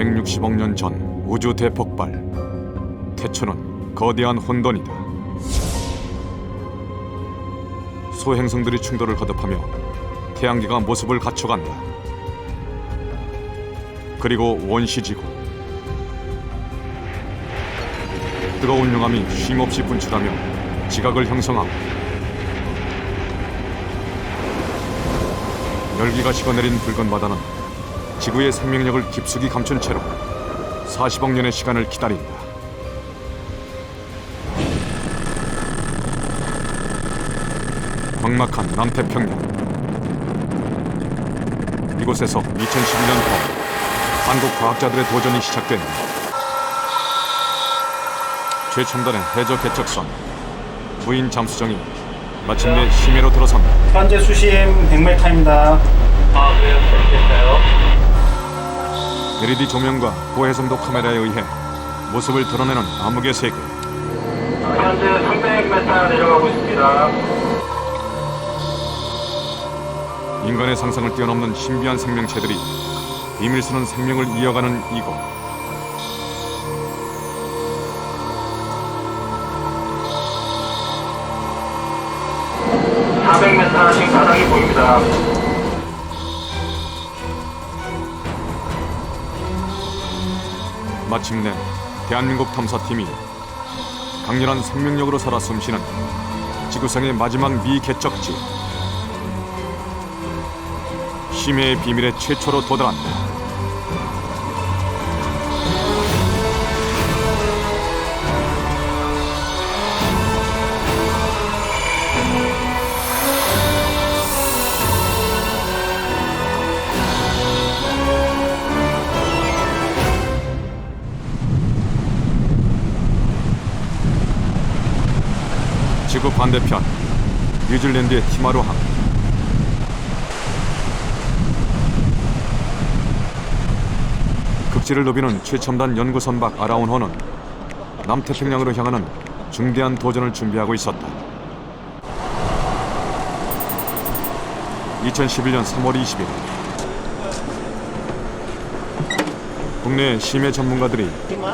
160억 년 전 우주 대폭발. 태초는 거대한 혼돈이다. 소행성들이 충돌을 거듭하며 태양계가 모습을 갖춰간다. 그리고 원시지구. 뜨거운 용암이 쉼없이 분출하며 지각을 형성하고 열기가 식어내린 붉은 바다는 지구의 생명력을 깊숙이 감춘 채로 40억 년의 시간을 기다린다. 광막한 남태평양. 이곳에서 2011년 봄 한국 과학자들의 도전이 시작된다. 최첨단의 해저 개척선 무인 잠수정이 마침내 심해로 들어선다. 현재 수심 100m입니다. 그래요? 됐어요. LED 조명과 고해상도 카메라에 의해 모습을 드러내는 암흑의 세계. 현재 300m 내려가고 있습니다. 인간의 상상을 뛰어넘는 신비한 생명체들이 비밀스런 생명을 이어가는 이곳. 지금 바닥이 보입니다. 마침내 대한민국 탐사팀이 강렬한 생명력으로 살아 숨쉬는 지구상의 마지막 미개척지 심해의 비밀에 최초로 도달한다. 지구 반대편 뉴질랜드의 티마루항. 극지를 누비는 최첨단 연구 선박 아라운호는 남태평양으로 향하는 중대한 도전을 준비하고 있었다. 2011년 3월 20일 국내 심해 전문가들이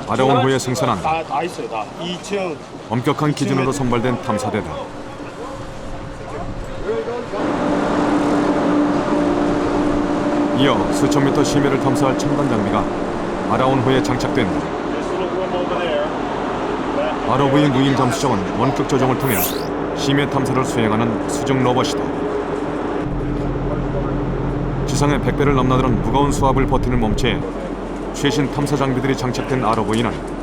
아라운호에 생산한 다 있어요, 다. 2층. 엄격한 기준으로 선발된 탐사대다. 이어 수천 미터 심해를 탐사할 첨단 장비가 아라운호에 장착된다. ROV 무인 잠수정은 원격 조정을 통해 심해 탐사를 수행하는 수중 로봇이다. 지상의 100배를 넘나드는 무거운 수압을 버티는 몸체에 최신 탐사 장비들이 장착된 ROV는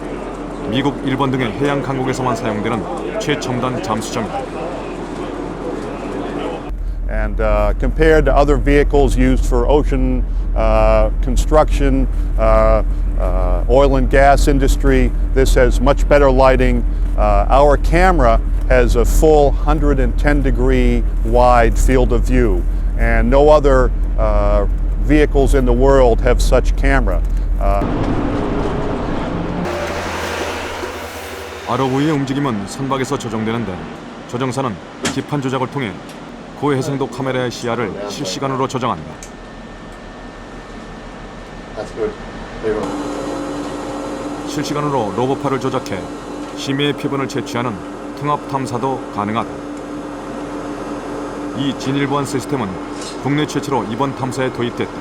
미국, 일본 등의 해양 강국에서만 사용되는 최첨단 잠수정이다. And compared to other vehicles used for ocean construction, oil and gas industry, this has much better lighting. Our camera has a full 110-degree wide field of view, and no other vehicles in the world have such camera. ROV의 움직임은 선박에서 조정되는데 조정사는 기판 조작을 통해 고해상도 카메라의 시야를 실시간으로 조정한다. 실시간으로 로봇팔을 조작해 심해의 표본을 채취하는 통합 탐사도 가능하다. 이 진일보한 시스템은 국내 최초로 이번 탐사에 도입됐다.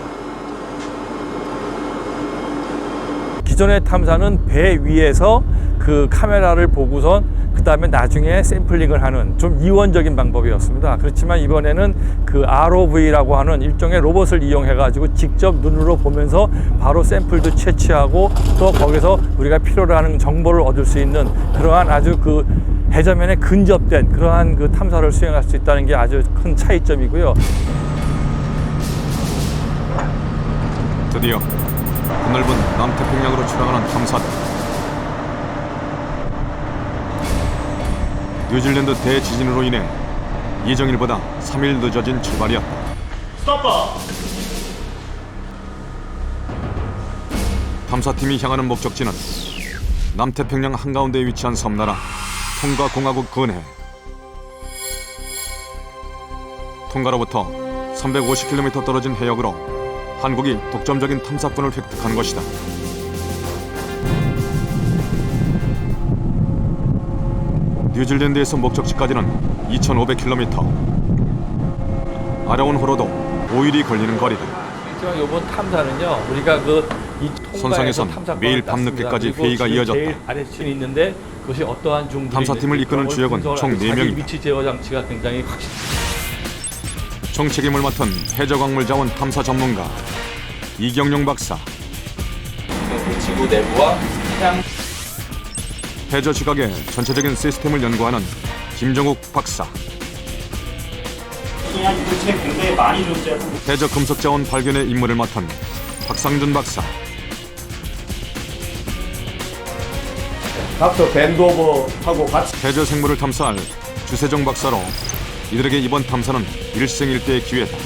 기존의 탐사는 배 위에서 그 카메라를 보고선 그 다음에 나중에 샘플링을 하는 좀 이원적인 방법이었습니다. 그렇지만 이번에는 그 ROV라고 하는 일종의 로봇을 이용해 가지고 직접 눈으로 보면서 바로 샘플도 채취하고 또 거기서 우리가 필요로 하는 정보를 얻을 수 있는 그러한 아주 그 해저면에 근접된 그러한 그 탐사를 수행할 수 있다는 게 아주 큰 차이점이고요. 드디어 넓은 남태평양으로 출항하는 탐사대. 뉴질랜드 대지진으로 인해 예정일보다 3일 늦어진 출발이었다. 스톱버! 탐사팀이 향하는 목적지는 남태평양 한가운데에 위치한 섬나라 통가공화국 근해. 통가로부터 350km 떨어진 해역으로 한국이 독점적인 탐사권을 획득한 것이다. 뉴질랜드에서 목적지까지는 2,500km. 아라온호로도 5일이 걸리는 거리다. 하지만 이번 탐사는요, 우리가 선상에선 매일 밤늦게까지 회의가 이어졌다. 제일 아래층에 있는데 그것이 어떠한 중들이 탐사팀을 이끄는 주역은 총 4명이다. 위치 제어 장치가 굉장히 확실. 총 책임을 맡은 해저광물자원 탐사 전문가 이경용 박사. 지구 내부와 태양 해저 지각의 전체적인 시스템을 연구하는 김정욱 박사. 그냥 이 근처에 굉장히 많이 존재하고 해저 금속 자원 발견의 임무를 맡은 박상준 박사. 닥터 밴드오버하고 같이 해저 생물을 탐사할 주세정 박사로 이들에게 이번 탐사는 일생일대의 기회다.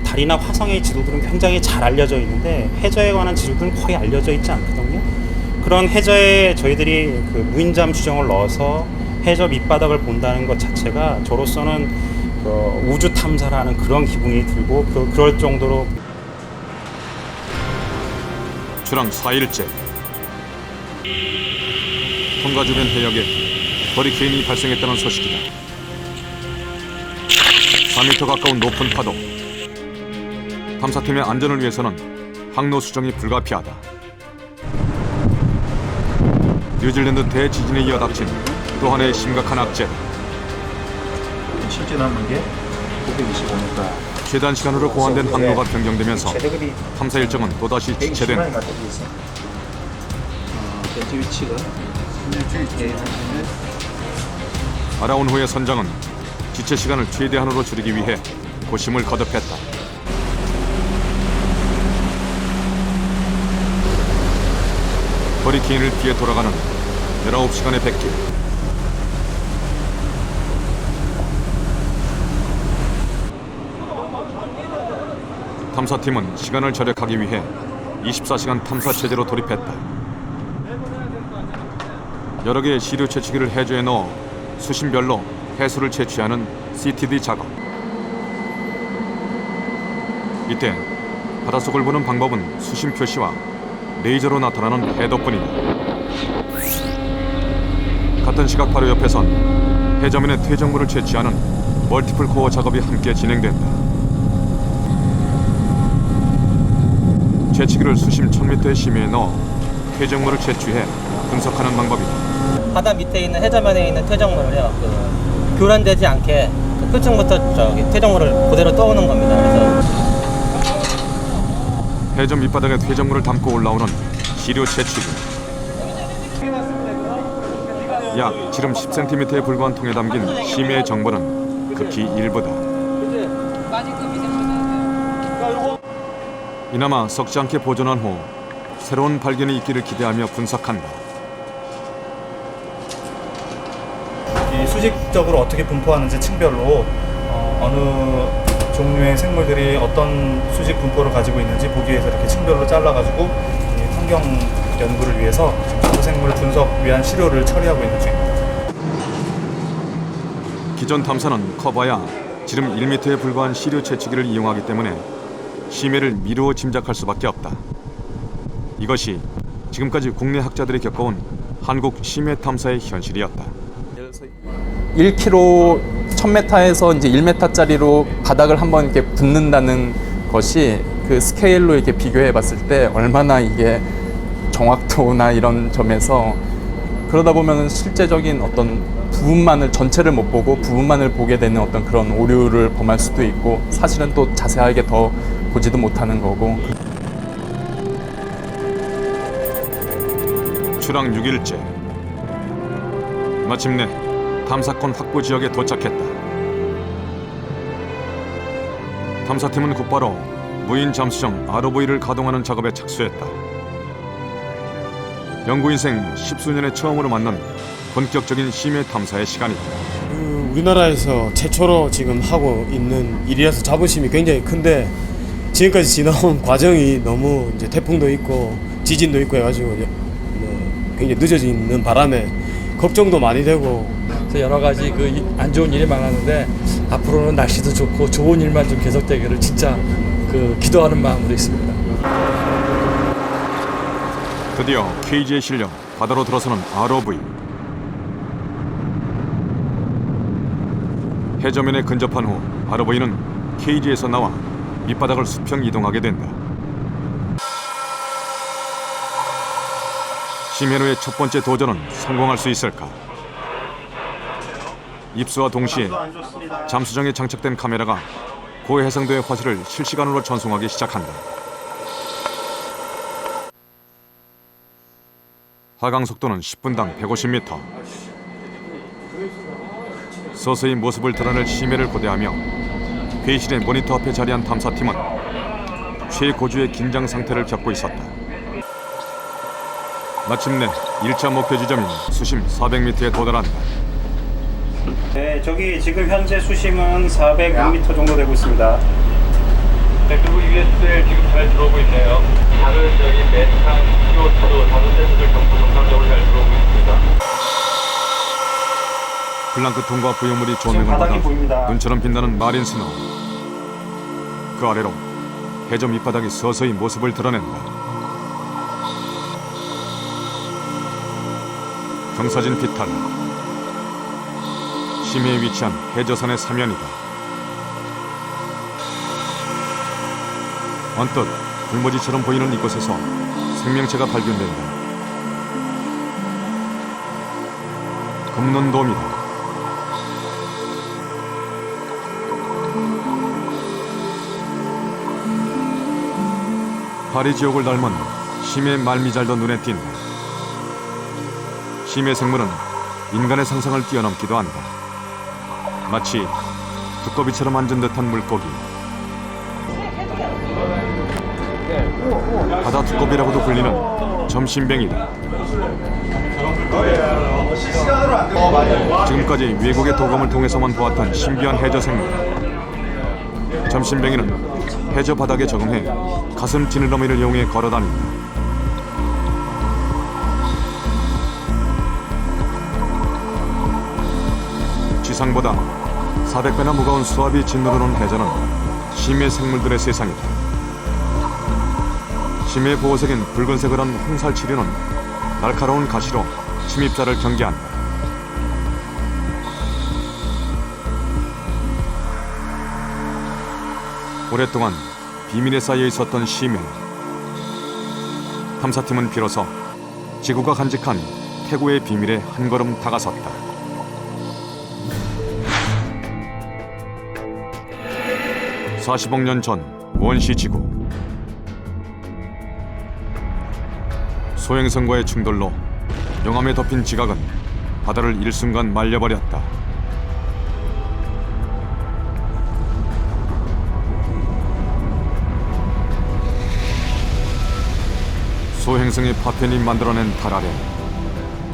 달이나 화성의 지도들은 굉장히 잘 알려져 있는데 해저에 관한 지도들은 거의 알려져 있지 않거든요. 그런 해저에 저희들이 그 무인잠 추정을 넣어서 해저 밑바닥을 본다는 것 자체가 저로서는 우주 탐사라는 그런 기분이 들고 그럴 정도로 출항 4일째. 통가 주변 해역에 허리케인이 발생했다는 소식이다. 4m 가까운 높은 파도. 탐사팀의 안전을 위해서는 항로 수정이 불가피하다. 뉴질랜드 대지진에 이어 닥친 또 하나의 심각한 악재다. 실제 남은 게 925m. 최단 시간으로 고안된 항로가 변경되면서 최대급이 탐사 일정은 또다시 지체된다. 110만이 갖다 있어. 현재 위치가 아라온호의 선장은 지체 시간을 최대한으로 줄이기 위해 고심을 거듭했다. 허리케인을 피해 돌아가는 19시간의 백길. 탐사팀은 시간을 절약하기 위해 24시간 탐사 체제로 돌입했다. 여러 개의 시료 채취기를 해저에 넣어 수심별로 해수를 채취하는 CTD 작업. 이때 바닷속을 보는 방법은 수심 표시와 레이저로 나타나는 해도뿐이다. 같은 시각 바로 옆에선 해저면의 퇴적물을 채취하는 멀티플 코어 작업이 함께 진행된다. 채취기를 수심 1000m의 심해에 넣어 퇴적물을 채취해 분석하는 방법이다. 바다 밑에 있는 해저면에 있는 퇴적물을요, 교란되지 않게 끝층부터 퇴적물을 그대로 떠오는 겁니다. 그래서 해저 밑바닥에 퇴적물을 담고 올라오는 시료 채취기. 약 지름 10cm에 불과한 통에 담긴 심해의 정보는 극히 일부다. 이나마 썩지 않게 보존한 후 새로운 발견이 있기를 기대하며 분석한다. 이 수직적으로 어떻게 분포하는지 층별로 어느 종류의 생물들이 어떤 수직 분포를 가지고 있는지 보기 위해서 이렇게 층별로 잘라가지고 이 환경 연구를 위해서 지금 생물 분석 위한 시료를 처리하고 있는 중입니다. 기존 탐사는 커봐야 지름 1m에 불과한 시료 채취기를 이용하기 때문에 심해를 미루어 짐작할 수밖에 없다. 이것이 지금까지 국내 학자들이 겪어온 한국 심해 탐사의 현실이었다. 1km, 1000m에서 이제 1m짜리로 바닥을 한번 이렇게 붓는다는 것이 그 스케일로 이렇게 비교해 봤을 때 얼마나 이게 정확도나 이런 점에서 그러다 보면 실제적인 어떤 부분만을 전체를 못 보고 부분만을 보게 되는 어떤 그런 오류를 범할 수도 있고 사실은 또 자세하게 더 보지도 못하는 거고. 출항 6일째. 마침내 탐사권 확보 지역에 도착했다. 탐사팀은 곧바로 무인 잠수정 ROV를 가동하는 작업에 착수했다. 연구인생 10수년에 처음으로 만난 본격적인 심해 탐사의 시간이다. 우리나라에서 최초로 지금 하고 있는 일이라서 자부심이 굉장히 큰데 지금까지 지나온 과정이 너무 이제 태풍도 있고 지진도 있고 해가지고 굉장히 늦어지는 바람에 걱정도 많이 되고 그래서 여러 가지 안 좋은 일이 많았는데 앞으로는 날씨도 좋고 좋은 일만 좀 계속되기를 진짜 기도하는 마음으로 있습니다. 드디어 KG에 실려 바다로 들어서는 ROV. 해저면에 근접한 후 ROV는 케이지에서 나와 밑바닥을 수평 이동하게 된다. 심해로의 첫 번째 도전은 성공할 수 있을까? 입수와 동시에 잠수정에 장착된 카메라가 고해상도의 화질을 실시간으로 전송하기 시작한다. 하강 속도는 10분당 150m. 서서히 모습을 드러낼 심해를 고대하며 회의실의 모니터 앞에 자리한 탐사팀은 최고조의 긴장 상태를 겪고 있었다. 마침내 1차 목표 지점인 수심 400m에 도달한다. 네, 저기 지금 현재 수심은 406m 정도 되고 있습니다. 네, 그리고 USL 지금 잘 들어오고 있네요. 다른 저기 메탄, CO2도 다른 센서들 전부 정상적으로 잘 들어오고 있습니다. 플랑크톤과 부유물이 지금 바닥이 조명을 보입니다. 받아 눈처럼 빛나는 마린 스노우. 그 아래로 해저 밑바닥이 서서히 모습을 드러낸다. 경사진 피탈. 심해에 위치한 해저선의 사면이다. 언뜻 불모지처럼 보이는 이곳에서 생명체가 발견된다. 금론돔이다. 파리 지옥을 닮은 심해 말미잘도 눈에 띈다. 심해 생물은 인간의 상상을 뛰어넘기도 한다. 마치 두꺼비처럼 앉은 듯한 물고기. 바다 두꺼비라고도 불리는 점심뱅이다. 지금까지 외국의 도감을 통해서만 보았던 신비한 해저 생물. 점심뱅이는 해저 바닥에 적응해 가슴 지느러미를 이용해 걸어다닌다. 지상보다 400배나 무거운 수압이 짓누르는 해저는 심해 생물들의 세상이다. 심해 보호색인 붉은색을 한 홍살치류는 날카로운 가시로 침입자를 경계한다. 오랫동안 비밀에 쌓여 있었던 심해. 탐사팀은 비로소 지구가 간직한 태고의 비밀에 한 걸음 다가섰다. (40억 년 전) 원시 지구. 소행성과의 충돌로 용암에 덮인 지각은 바다를 일순간 말려버렸다. 소행성의 파편이 만들어낸 달 아래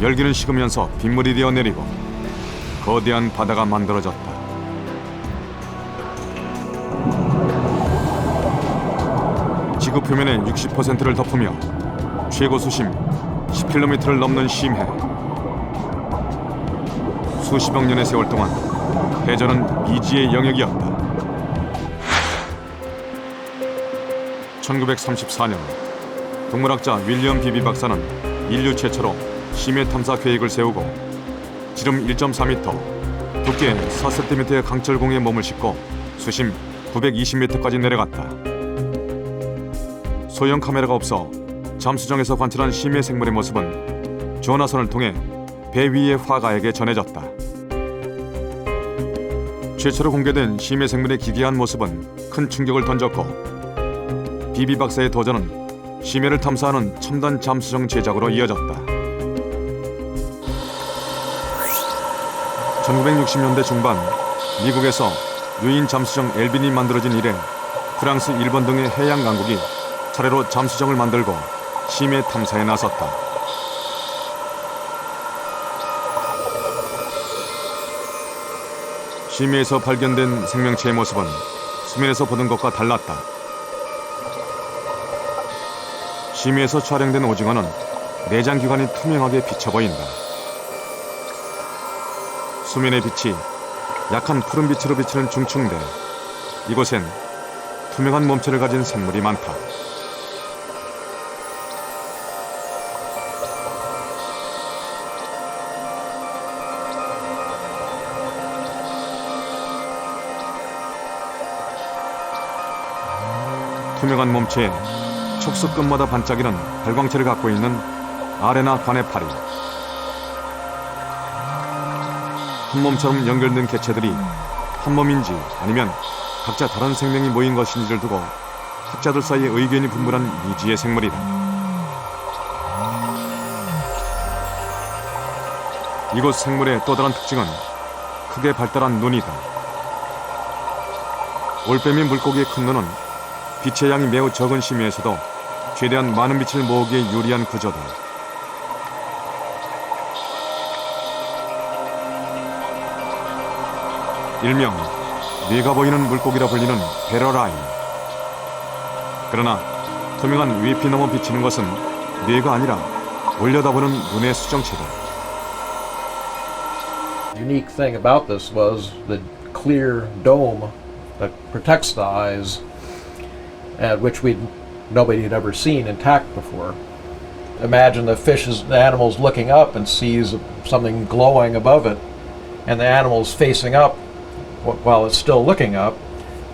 열기는 식으면서 빗물이 되어 내리고 거대한 바다가 만들어졌다. 지구 표면의 60%를 덮으며 최고 수심 10km를 넘는 심해. 수십억 년의 세월 동안 해저는 미지의 영역이었다. 1934년 동물학자 윌리엄 비비 박사는 인류 최초로 심해 탐사 계획을 세우고 지름 1.4m, 두께 4cm의 강철공에 몸을 싣고 수심 920m까지 내려갔다. 소형 카메라가 없어 잠수정에서 관찰한 심해 생물의 모습은 전화선을 통해 배 위의 화가에게 전해졌다. 최초로 공개된 심해 생물의 기괴한 모습은 큰 충격을 던졌고 비비 박사의 도전은 심해를 탐사하는 첨단 잠수정 제작으로 이어졌다. 1960년대 중반 미국에서 유인 잠수정 엘빈이 만들어진 이래 프랑스, 일본 등의 해양 강국이 차례로 잠수정을 만들고 심해 탐사에 나섰다. 심해에서 발견된 생명체의 모습은 수면에서 보던 것과 달랐다. 심해에서 촬영된 오징어는 내장기관이 투명하게 비쳐 보인다. 수면의 빛이 약한 푸른빛으로 비치는 중충대. 이곳엔 투명한 몸체를 가진 생물이 많다. 투명한 몸체에 촉수 끝마다 반짝이는 발광체를 갖고 있는 아레나 관해파리. 한 몸처럼 연결된 개체들이 한 몸인지 아니면 각자 다른 생명이 모인 것인지를 두고 학자들 사이에 의견이 분분한 미지의 생물이다. 이곳 생물의 또 다른 특징은 크게 발달한 눈이다. 올빼미 물고기의 큰 눈은 빛의 양이 매우 적은 심해에서도 최대한 많은 빛을 모으기에 유리한 구조다. 일명 뇌가 보이는 물고기라 불리는 베러라인. 그러나 투명한 위피 넘어 비치는 것은 뇌가 아니라 올려다보는 눈의 수정체다. Unique thing about this was the clear dome that protects the eyes, which nobody had ever seen intact before. Imagine the animal's looking up and sees something glowing above it, and the animal's facing up while it's still looking up,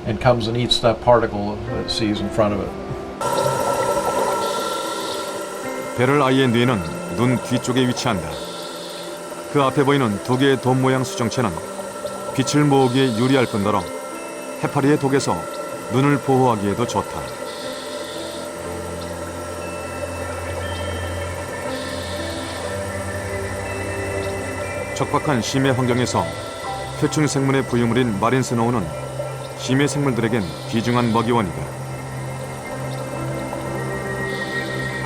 and comes and eats that particle that it sees in front of it. 베럴 아이의 뇌는 눈 뒤쪽에 위치한다. 그 앞에 보이는 두 개의 돔 모양 수정체는 빛을 모으기에 유리할 뿐더러 해파리의 독에서 눈을 보호하기에도 좋다. 척박한 심해 환경에서 표충 생물의 부유물인 마린 스노우는 심해 생물들에겐 귀중한 먹이원이다.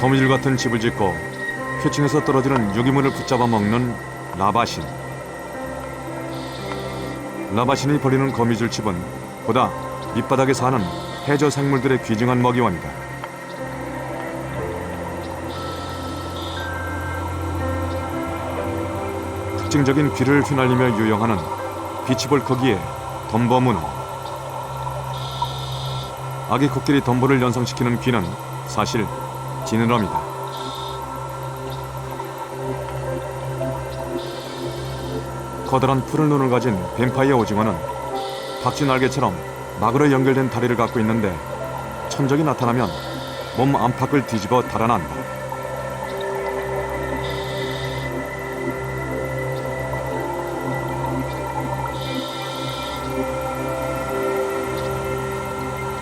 거미줄 같은 집을 짓고 표층에서 떨어지는 유기물을 붙잡아 먹는 라바신. 라바신이 벌이는 거미줄 칩은 보다 밑바닥에 사는 해저 생물들의 귀중한 먹이원이다. 특징적인 귀를 휘날리며 유영하는 비치볼 크기의 덤버 문어. 아기 코끼리 덤버를 연상시키는 귀는 사실 지느러미다. 커다란 푸른 눈을 가진 뱀파이어 오징어는 박쥐 날개처럼 막으로 연결된 다리를 갖고 있는데 천적이 나타나면 몸 안팎을 뒤집어 달아난다.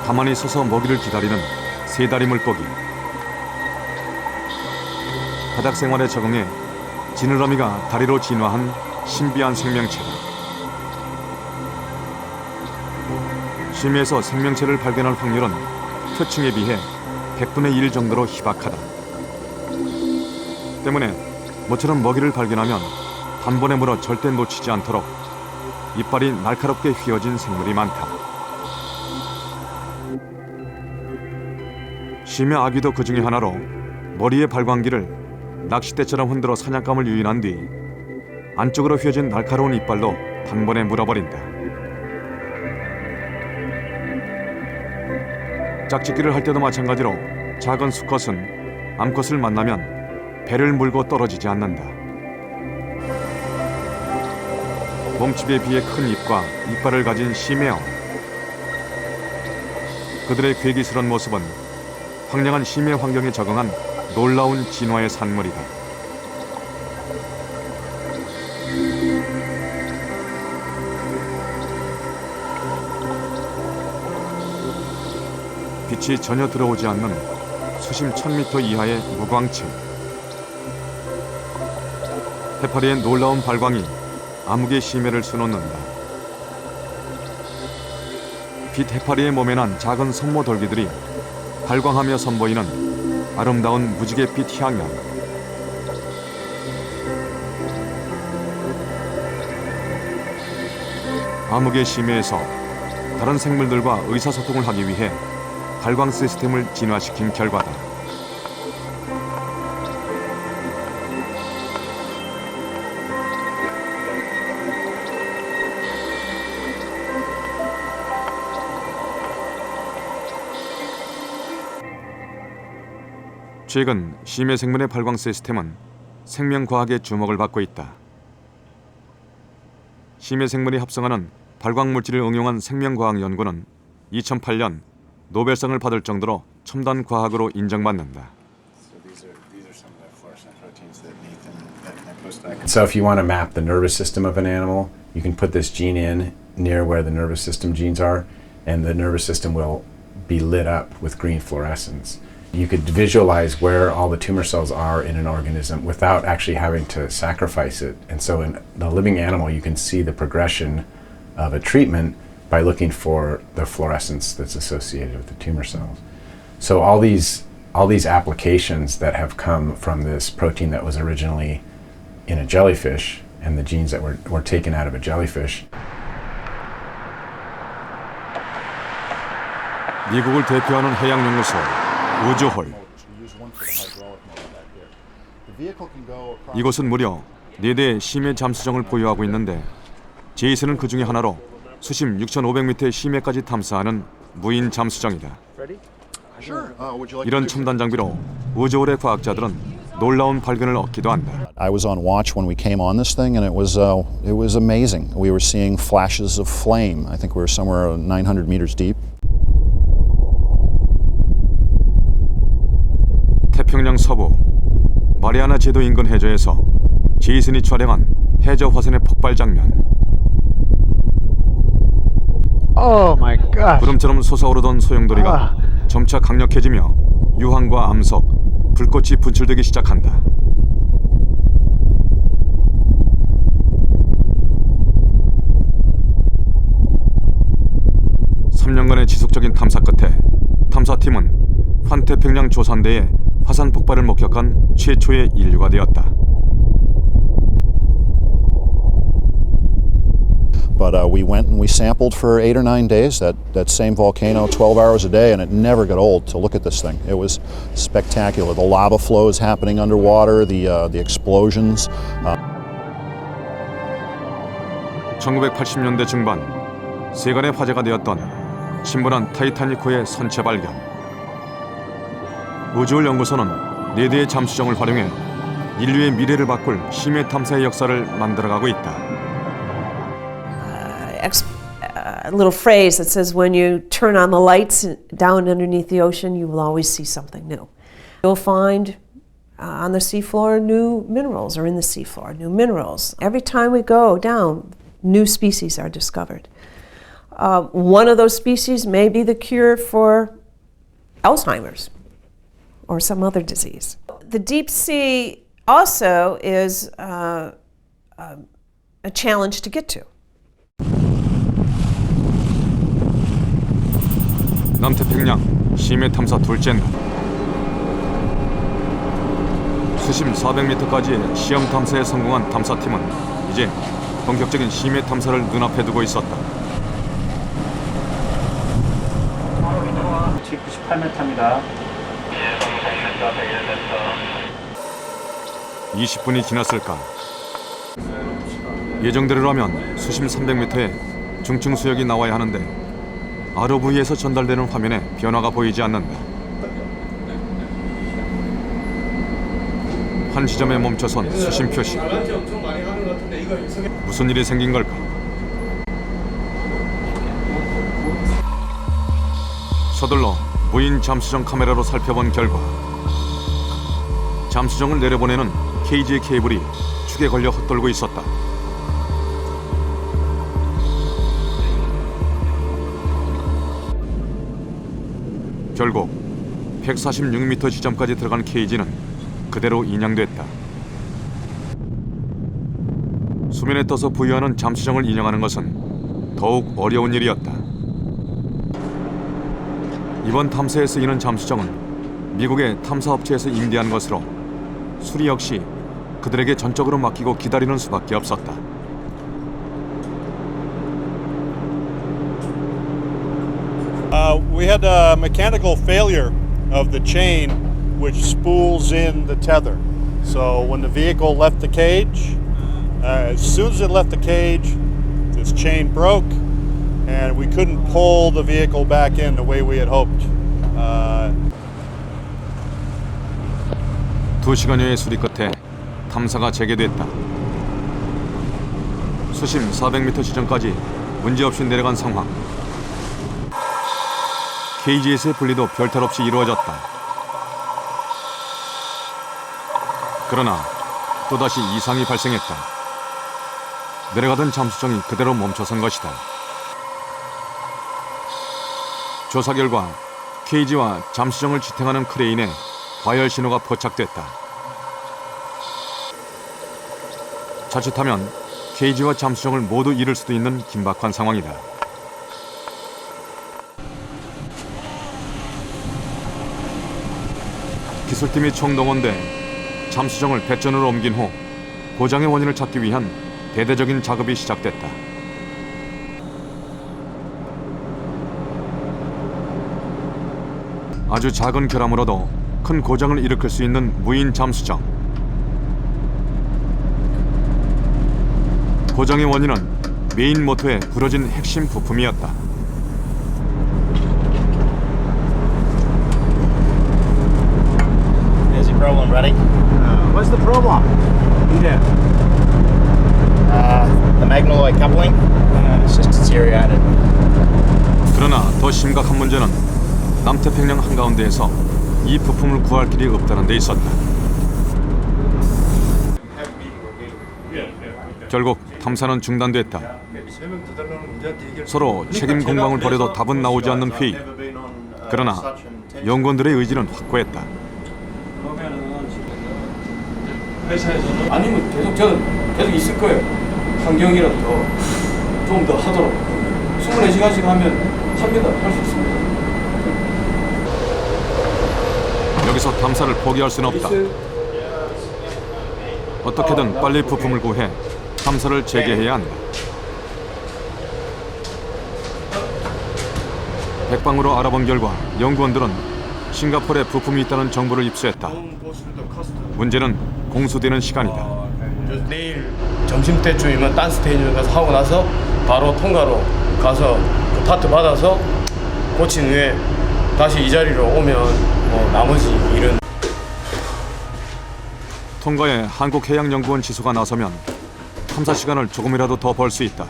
가만히 서서 먹이를 기다리는 세다리 물고기. 바닥 생활에 적응해 지느러미가 다리로 진화한 신비한 생명체다. 심해에서 생명체를 발견할 확률은 표층에 비해 100분의 1 정도로 희박하다. 때문에 모처럼 먹이를 발견하면 단번에 물어 절대 놓치지 않도록 이빨이 날카롭게 휘어진 생물이 많다. 심해 아귀도 그 중에 하나로 머리의 발광기를 낚싯대처럼 흔들어 사냥감을 유인한 뒤 안쪽으로 휘어진 날카로운 이빨로 단번에 물어버린다. 짝짓기를 할 때도 마찬가지로 작은 수컷은 암컷을 만나면 배를 물고 떨어지지 않는다. 몸집에 비해 큰 입과 이빨을 가진 심해어. 그들의 괴기스러운 모습은 황량한 심해 환경에 적응한 놀라운 진화의 산물이다. 빛이 전혀 들어오지 않는 수심 1000m 이하의 무광층. 해파리의 놀라운 발광이 암흑의 심해를 수놓는다. 빛 해파리의 몸에 난 작은 손모 돌기들이 발광하며 선보이는 아름다운 무지갯빛 향연. 암흑의 심해에서 다른 생물들과 의사소통을 하기 위해 발광 시스템을 진화시킨 결과다. 최근 심해 생물의 발광 시스템은 생명과학의 주목을 받고 있다. 심해 생물이 합성하는 발광 물질을 응용한 생명과학 연구는 2008년 노벨상을 받을 정도로 첨단 과학으로 인정받는다. So if you want to map the nervous system of an animal, you can put this gene in near where the nervous system genes are, and the nervous system will be lit up with green fluorescence. You could visualize where all the tumor cells are in an organism without actually having to sacrifice it. And so in the living animal, you can see the progression of a treatment by looking for the fluorescence that's associated with the tumor cells. So all these applications that have come from this protein that was originally in a jellyfish and the genes that were taken out of a jellyfish. 미국을 대표하는 해양 연구소 우주홀. 이곳은 무려 4대의 심해 잠수정을 보유하고 있는데 제이슨은 그 중에 하나로 수심 6,500m의 심해까지 탐사하는 무인 잠수정이다. 이런 첨단 장비로 우주홀의 과학자들은 놀라운 발견을 얻기도 한다. I was on watch when we came on this thing, and it was amazing. We were seeing flashes of flame. I think we were somewhere 900 meters deep. 태평양 서부 마리아나 제도 인근 해저에서 제이슨이 촬영한 해저 화산의 폭발 장면. Oh my God. 구름처럼 솟아오르던 소용돌이가 점차 강력해지며 유황과 암석, 불꽃이 분출되기 시작한다. (3년간의) 지속적인 탐사 끝에 탐사팀은 환태평양 조산대에 화산 폭발을 목격한 최초의 인류가 되었다. But we went and we sampled for 8 or 9 days that same volcano, 12 hours a day, and it never got old to look at this thing. It was spectacular. The lava flows happening underwater, the explosions. 1980년대 중반 세간의 화제가 되었던 신선한 타이타닉호의 선체 발견. 우주홀 연구소는 4대의 잠수정을 활용해 인류의 미래를 바꿀 심해 탐사의 역사를 만들어가고 있다. A little phrase that says when you turn on the lights down underneath the ocean, you will always see something new. You'll find on the seafloor new minerals, or in the seafloor new minerals. Every time we go down, new species are discovered. One of those species may be the cure for Alzheimer's or some other disease. The deep sea also is a challenge to get to. 남태평양 심해 탐사 둘째 날. 수심 400m까지의 시험 탐사에 성공한 탐사팀은 이제 본격적인 심해 탐사를 눈앞에 두고 있었다. 98m입니다. 20분이 지났을까. 예정대로라면 수심 300m의 중층 수역이 나와야 하는데 ROV에서 전달되는 화면에 변화가 보이지 않는다. 한 지점에 멈춰선 수심 표시. 무슨 일이 생긴 걸까? 서둘러 무인 잠수정 카메라로 살펴본 결과 잠수정을 내려보내는 케이지의 케이블이 축에 걸려 헛돌고 있었다. 결국 146m 지점까지 들어간 케이지는 그대로 인양됐다. 수면에 떠서 부유하는 잠수정을 인양하는 것은 더욱 어려운 일이었다. 이번 탐사에 쓰이는 잠수정은 미국의 탐사업체에서 임대한 것으로 수리 역시 그들에게 전적으로 맡기고 기다리는 수밖에 없었다. We had a mechanical failure of the chain which spools in the tether. So when the vehicle left the cage, as soon as it left the cage, this chain broke and we couldn't pull the vehicle back in the way we had hoped. 2시간여의 수리 끝에 탐사가 재개됐다. 수심 400m 지점까지 문제없이 내려간 상황. KGS의 분리도 별탈 없이 이루어졌다. 그러나 또다시 이상이 발생했다. 내려가던 잠수정이 그대로 멈춰선 것이다. 조사 결과 KG와 잠수정을 지탱하는 크레인에 과열 신호가 포착됐다. 자칫하면 KG와 잠수정을 모두 잃을 수도 있는 긴박한 상황이다. 기술팀이 총동원돼 잠수정을 배전으로 옮긴 후 고장의 원인을 찾기 위한 대대적인 작업이 시작됐다. 아주 작은 결함으로도 큰 고장을 일으킬 수 있는 무인 잠수정. 고장의 원인은 메인 모터에 부러진 핵심 부품이었다. Is your problem ready? What's the problem? Yeah. The magnetoid coupling. It's just deteriorated. 그러나 더 심각한 문제는 남태평양 한가운데에서 이 부품을 구할 길이 없다는 데 있었다. 결국 탐사는 중단됐다. 서로 책임 공방을 벌여도 답은 나오지 않는 회의. 그러나 연구원들의 의지는 확고했다. 회사에서는 아니면 계속 저는 계속 있을 거예요. 환경이라도 좀 더 하도록 24시간씩 하면 합니다. 할 수 있습니다. 여기서 탐사를 포기할 수는 없다. 어떻게든 빨리 부품을 구해 탐사를 재개해야 한다. 백방으로 알아본 결과 연구원들은 싱가포르에 부품이 있다는 정보를 입수했다. 문제는 공수되는 시간이다. 내일 점심때쯤이면 딴 스테이지를 가서 하고 나서 바로 통과로 가서 그 파트 받아서 고친 후에 다시 이 자리로 오면 나머지 일은 통과에 한국해양연구원 지소가 나서면 탐사 시간을 조금이라도 더 벌 수 있다.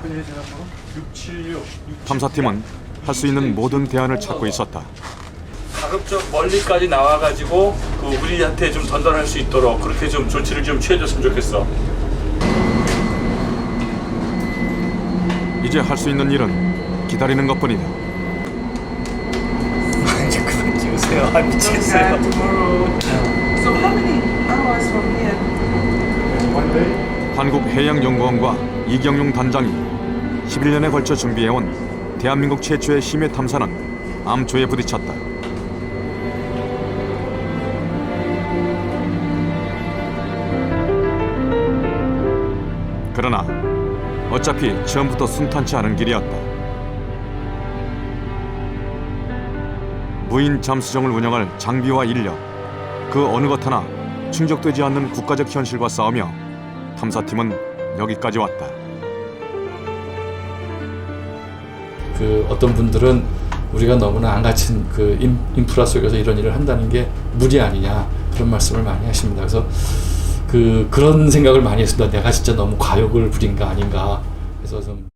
탐사팀은 할 수 있는 모든 대안을 찾고 있었다. 가급적 멀리까지 나와가지고 우리한테 좀 전달할 수 있도록 그렇게 좀 조치를 좀 취해줬으면 좋겠어. 이제 할 수 있는 일은 기다리는 것뿐이다. 이제 그만 찍으세요. 미치겠어요. So how many hours from here? 한국해양연구원과 이경용 단장이 11년에 걸쳐 준비해온 대한민국 최초의 심해 탐사는 암초에 부딪혔다. 그러나 어차피 처음부터 순탄치 않은 길이었다. 무인 잠수정을 운영할 장비와 인력, 그 어느 것 하나 충족되지 않는 국가적 현실과 싸우며 탐사팀은 여기까지 왔다. 어떤 분들은 우리가 너무나 안 갖춘 인프라 속에서 이런 일을 한다는 게 무리 아니냐 그런 말씀을 많이 하십니다. 그래서 그런 생각을 많이 했습니다. 내가 진짜 너무 과욕을 부린 거 아닌가. 그래서 좀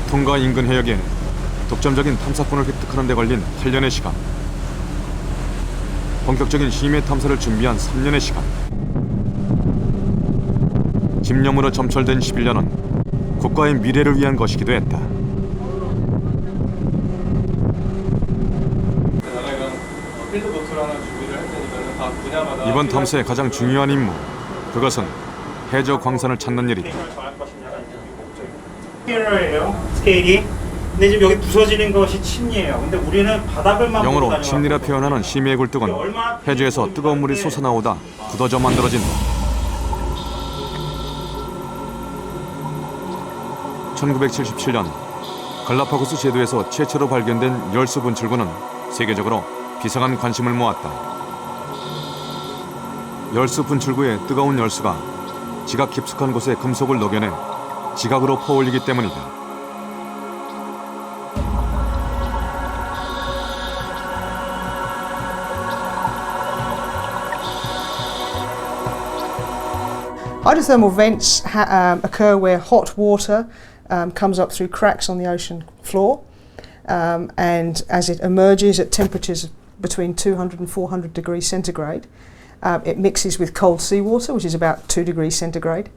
통과 인근 해역에 독점적인 탐사권을 획득하는 데 걸린 8년의 시간. 본격적인 심해 탐사를 준비한 3년의 시간. 집념으로 점철된 11년은 국가의 미래를 위한 것이기도 했다. 이번 탐사의 가장 중요한 임무, 그것은 해저 광산을 찾는 일이다. 스케일이. 근데 지금 여기 부서지는 것이 침리예요. 근데 우리는 바닥을만 보고 영어로 다녀가지고 침리라 표현하는 심해의 굴뚝은 해저에서 뜨거운 물이 솟아나오다 굳어져 만들어진다. 1977년 갈라파고스 제도에서 최초로 발견된 열수 분출구는 세계적으로 비상한 관심을 모았다. 열수 분출구의 뜨거운 열수가 지각 깊숙한 곳에 금속을 녹여내 지각으로 퍼올리기 때문이다. Hydrothermal vents occur where hot water comes up through cracks on the ocean floor, and as it emerges at temperatures between 200 and 400 degrees centigrade, it mixes with cold seawater, which is about 2 degrees centigrade.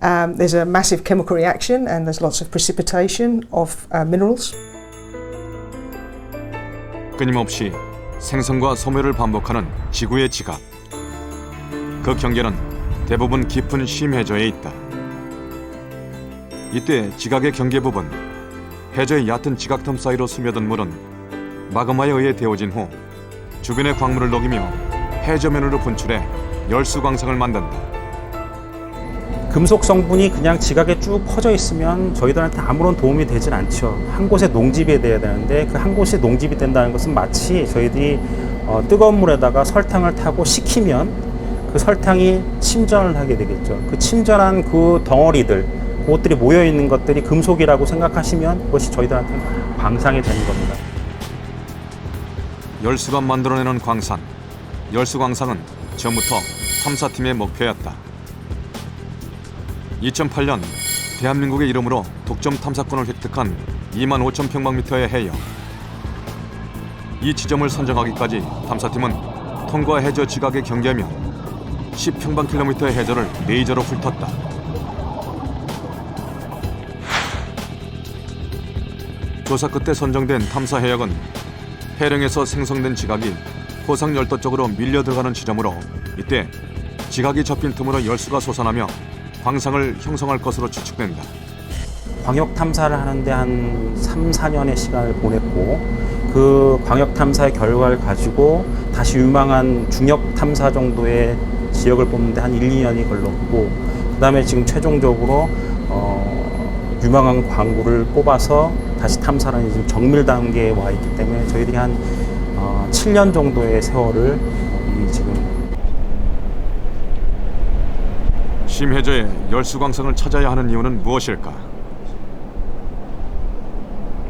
There's a massive chemical reaction and there's lots of precipitation of minerals. 끊임없이 생성과 소멸을 반복하는 지구의 지각. 그 경계는 대부분 깊은 심해저에 있다. 이때 지각의 경계 부분, 해저의 얕은 지각틈 사이로 스며든 물은 마그마에 의해 데워진 후 주변의 광물을 녹이며 해저면으로 분출해 열수 광선을 만든다. 금속 성분이 그냥 지각에 쭉 퍼져 있으면 저희들한테 아무런 도움이 되진 않죠. 한 곳에 농집이 돼야 되는데 그 한 곳에 농집이 된다는 것은 마치 저희들이 뜨거운 물에다가 설탕을 타고 식히면 그 설탕이 침전을 하게 되겠죠. 그 침전한 그 덩어리들, 그것들이 모여 있는 것들이 금속이라고 생각하시면 그것이 저희들한테 광산이 되는 겁니다. 열수가 만들어내는 광산, 열수광산은 처음부터 탐사팀의 목표였다. 2008년 대한민국의 이름으로 독점 탐사권을 획득한 25,000평방미터의 해역. 이 지점을 선정하기까지 탐사팀은 통과 해저 지각의 경계면 10평방킬로미터의 해저를 레이저로 훑었다. 조사 끝에 선정된 탐사 해역은 해령에서 생성된 지각이 호상열도 쪽으로 밀려 들어가는 지점으로 이때 지각이 접힌 틈으로 열수가 솟아나며 광상을 형성할 것으로 추측된다. 광역 탐사를 하는데 한 3, 4년의 시간을 보냈고 그 광역 탐사의 결과를 가지고 다시 유망한 중역 탐사 정도의 지역을 뽑는데 한 1, 2년이 걸렸고 그 다음에 지금 최종적으로 유망한 광구를 뽑아서 다시 탐사는 지금 정밀 단계에 와 있기 때문에 저희들이 한 7년 정도의 세월을 지금 심해저에 열수광선을 찾아야 하는 이유는 무엇일까?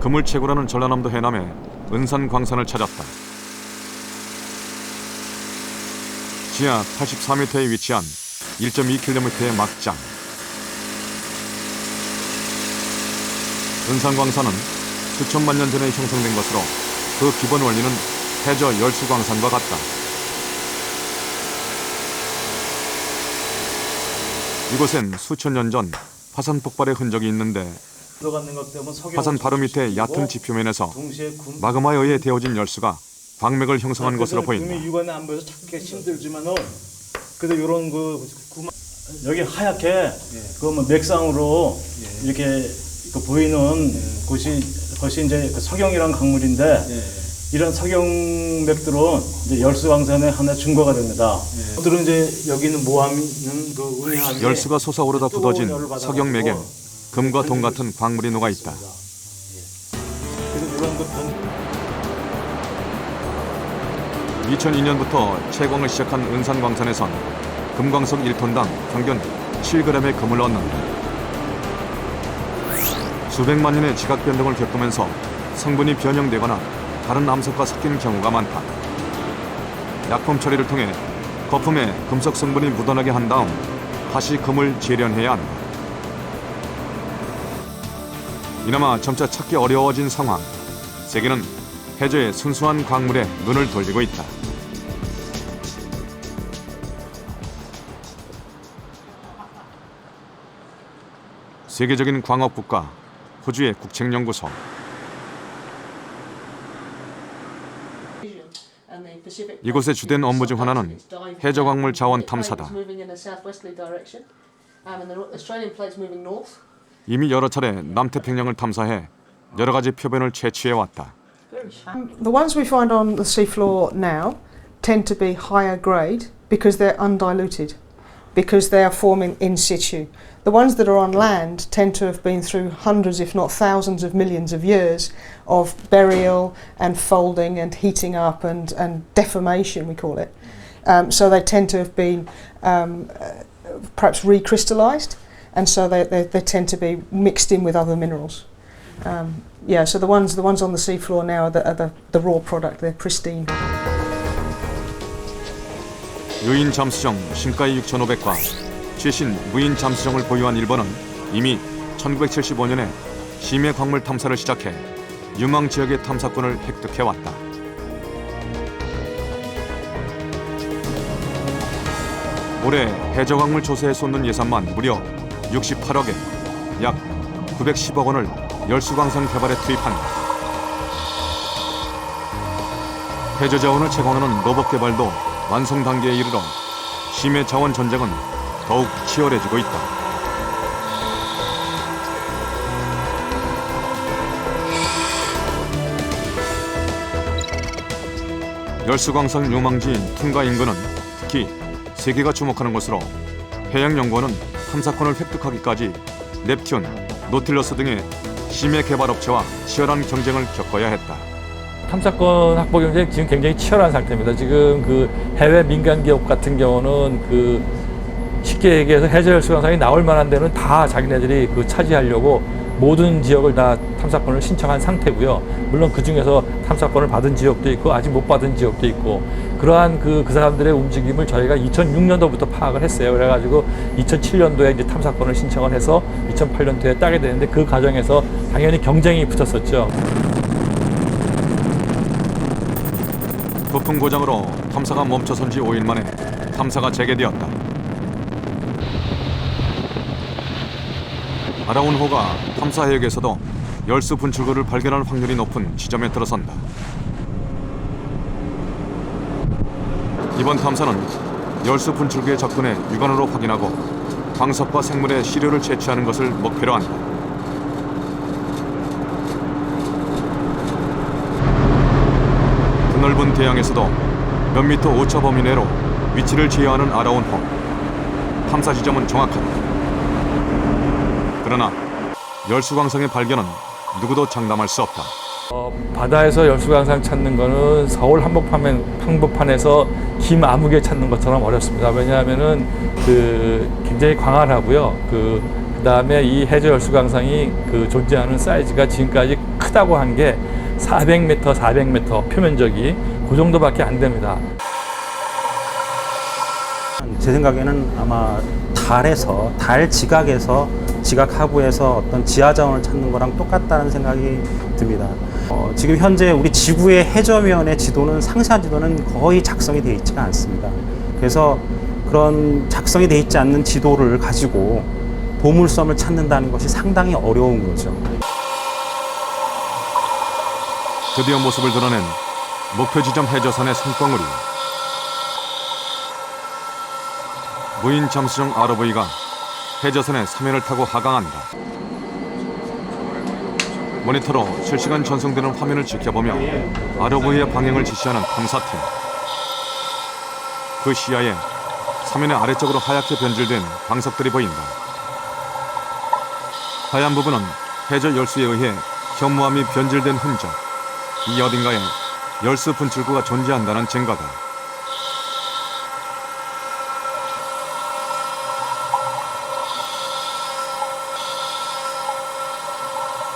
그물채굴하는 전라남도 해남에 은산광산을 찾았다. 지하 84m에 위치한 1.2km의 막장. 은산광산은 수천만 년 전에 형성된 것으로 그 기본 원리는 해저 열수광산과 같다. 이곳엔 수천 년 전 화산 폭발의 흔적이 있는데 화산 바로 밑에 얕은 지표면에서 마그마에 의해 데워진 열수가 광맥을 형성한 것으로 보인다. 육안에 안 보여서 찾기가 힘들지만은 그래도 이런 그 여기 하얗게 그 뭐 맥상으로 이렇게 그 보이는 곳이 이제 그 석영이라는 강물인데 이런 석영맥들은 이제 열수광산의 하나의 증거가 됩니다. 그들은 이제 여기 있는 모함은 그 은하에 열수가 솟아오르다 굳어진 석영맥엔 금과 동 같은 광물이 녹아 있다. 2002년부터 채광을 시작한 은산광산에선 금광석 1톤당 평균 7g의 금을 얻는다. 수백만 년의 지각 변동을 겪으면서 성분이 변형되거나 다른 암석과 섞인 경우가 많다. 약품 처리를 통해 거품에 금속 성분이 묻어나게 한 다음 다시 금을 재련해야 한다. 이나마 점차 찾기 어려워진 상황. 세계는 해저의 순수한 광물에 눈을 돌리고 있다. 세계적인 광업 국가 호주의 국책연구소. 이곳의 주된 업무 중 하나는 해저 광물 자원 탐사다. 이미 여러 차례 남태평양을 탐사해 여러 가지 표본을 채취해 왔다. The ones we find on the seafloor now tend to be higher grade because they're undiluted, because they are forming in situ. The ones that are on land tend to have been through hundreds, if not thousands of millions of years of burial and folding and heating up and deformation, we call it. So they tend to have been perhaps recrystallized, and so they tend to be mixed in with other minerals. Yeah, so the ones on the seafloor now are the raw product. They're pristine. 유인 잠수정 심가이 6,500과 최신 무인 잠수정을 보유한 일본은 이미 1975년에 심해 광물 탐사를 시작해 유망 지역의 탐사권을 획득해왔다. 올해 해저 광물 조사에 쏟는 예산만 무려 68억에 약 910억 원을 열수광산 개발에 투입한다. 해저 자원을 채광하는 로봇 개발도 완성 단계에 이르러 심해 자원 전쟁은 더욱 치열해지고 있다. 열수광산 요망지인 퉁가 인근은 특히 세계가 주목하는 곳으로 해양연구원은 탐사권을 획득하기까지 넵튠, 노틸러스 등의 심해 개발업체와 치열한 경쟁을 겪어야 했다. 탐사권 확보 경쟁이 지금 굉장히 치열한 상태입니다. 지금 그 해외 민간 기업 같은 경우는 그 쉽게 얘기해서 해저 열수광산이 나올 만한 데는 다 자기네들이 그 차지하려고 모든 지역을 다 탐사권을 신청한 상태고요. 물론 그 중에서 탐사권을 받은 지역도 있고 아직 못 받은 지역도 있고 그러한 그 사람들의 움직임을 저희가 2006년도부터 파악을 했어요. 그래가지고 2007년도에 이제 탐사권을 신청을 해서 2008년도에 따게 되는데 그 과정에서 당연히 경쟁이 붙었었죠. 부품 고장으로 탐사가 멈춰선 지 5일 만에 탐사가 재개되었다. 아라운호가 탐사 해역에서도 열수 분출구를 발견할 확률이 높은 지점에 들어선다. 이번 탐사는 열수 분출구에 접근해 육안으로 확인하고 광석과 생물의 시료를 채취하는 것을 목표로 한다. 드넓은 대양에서도 몇 미터 오차 범위 내로 위치를 제어하는 아라운호. 탐사 지점은 정확하다. 그러나 열수광산의 발견은 누구도 장담할 수 없다. 바다에서 열수광산 찾는 거는 서울 한복판에서 김아무개 찾는 것처럼 어렵습니다. 왜냐하면은 그 굉장히 광활하고요. 그다음에 이 해저 열수광산이 그 존재하는 사이즈가 지금까지 크다고 한 게 400m 표면적이 그 정도밖에 안 됩니다. 제 생각에는 아마 달 지각에서 지각 하부에서 어떤 지하 자원을 찾는 거랑 똑같다는 생각이 듭니다. 지금 현재 우리 지구의 해저면의 지도는 상세한 지도는 거의 작성이 되어 있지가 않습니다. 그래서 그런 작성이 되어 있지 않는 지도를 가지고 보물섬을 찾는다는 것이 상당히 어려운 거죠. 드디어 모습을 드러낸 목표 지점 해저선의 산봉우리. 무인 잠수정 ROV가 해저선의 사면을 타고 하강한다. 모니터로 실시간 전송되는 화면을 지켜보며 ROV의 방향을 지시하는 탐사팀. 그 시야에 사면의 아래쪽으로 하얗게 변질된 광석들이 보인다. 하얀 부분은 해저 열수에 의해 현무암이 변질된 흔적. 이 어딘가에 열수 분출구가 존재한다는 증거다.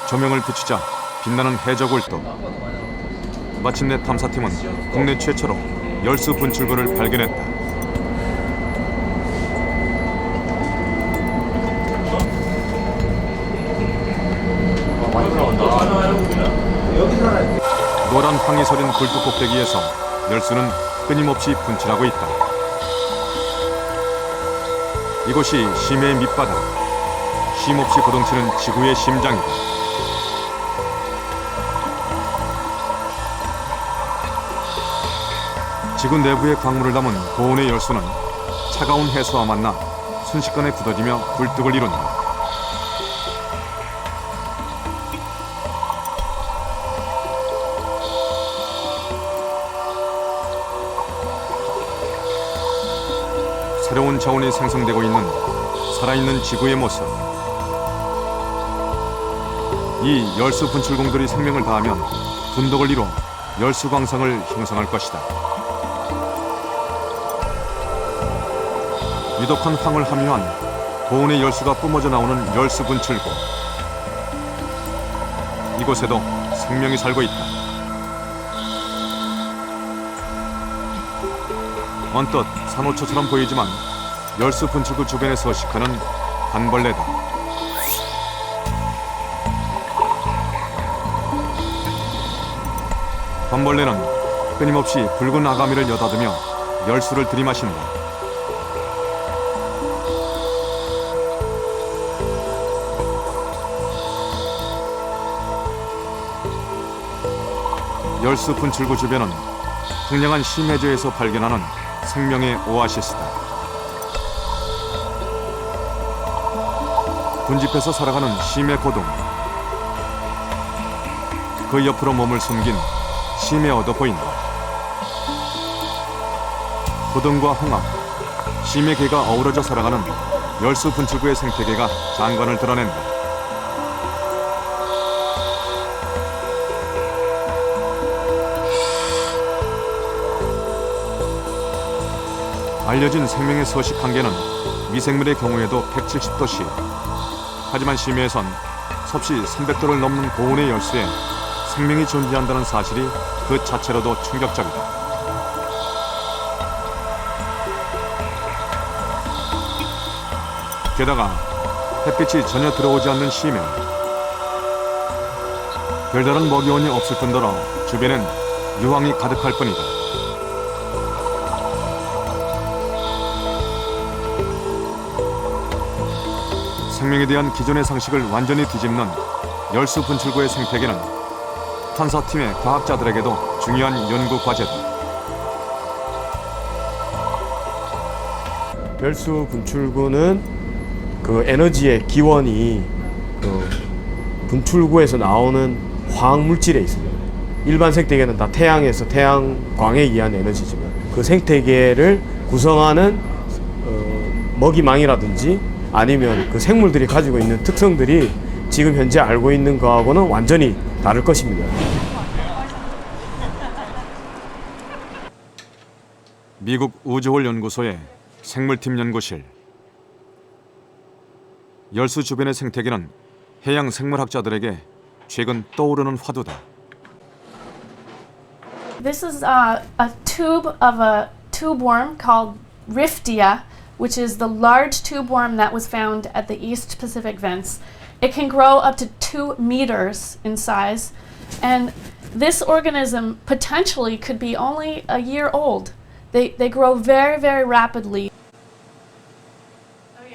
조명을 비추자 빛나는 해저 굴뚝. 마침내 탐사팀은 국내 최초로 열수 분출구를 발견했다. 노란 황이 서린 굴뚝 꼭대기에서 열수는 끊임없이 분출하고 있다. 이곳이 심해의 밑바닥, 쉼없이 고동치는 지구의 심장이다. 지구 내부의 광물을 담은 고온의 열수는 차가운 해수와 만나 순식간에 굳어지며 굴뚝을 이룬다. 새로운 자원이 생성되고 있는 살아있는 지구의 모습. 이 열수 분출공들이 생명을 다하면 분독을 이뤄 열수 광상을 형성할 것이다. 위독한 황을 함유한 고온의 열수가 뿜어져 나오는 열수 분출구. 이곳에도 생명이 살고 있다. 언뜻 산호초처럼 보이지만 열수 분출구 주변에 서식하는 관벌레다. 관벌레는 끊임없이 붉은 아가미를 여닫으며 열수를 들이마신다. 열수 분출구 주변은 청량한 심해저에서 발견하는 생명의 오아시스다. 군집에서 살아가는 심해 고동, 그 옆으로 몸을 숨긴 심해 얻어 보인다. 고동과 홍합, 심해 개가 어우러져 살아가는 열수 분출구의 생태계가 장관을 드러낸다. 알려진 생명의 서식 한계는 미생물의 경우에도 170도씨. 하지만 심해에선 섭씨 300도를 넘는 고온의 열수에 생명이 존재한다는 사실이 그 자체로도 충격적이다. 게다가 햇빛이 전혀 들어오지 않는 심해. 별다른 먹이원이 없을 뿐더러 주변엔 유황이 가득할 뿐이다. 생명에 대한 기존의 상식을 완전히 뒤집는 열수 분출구의 생태계는 탐사팀의 과학자들에게도 중요한 연구 과제다. 열수 분출구는 그 에너지의 기원이 그 분출구에서 나오는 화학 물질에 있습니다. 일반 생태계는 다 태양에서 태양광에 의한 에너지지만 그 생태계를 구성하는 먹이망이라든지 아니면 그 생물들이 가지고 있는 특성들이 지금 현재 알고 있는 거하고는 완전히 다를 것입니다. 미국 우주홀 연구소의 생물팀 연구실. 열수 주변의 생태계는 해양 생물학자들에게 최근 떠오르는 화두다. This is a tube of a tube worm called Riftia, which is the large tube worm that was found at the East Pacific vents. It can grow up to 2 meters in size, and this organism potentially could be only a year old. They grow very, very rapidly.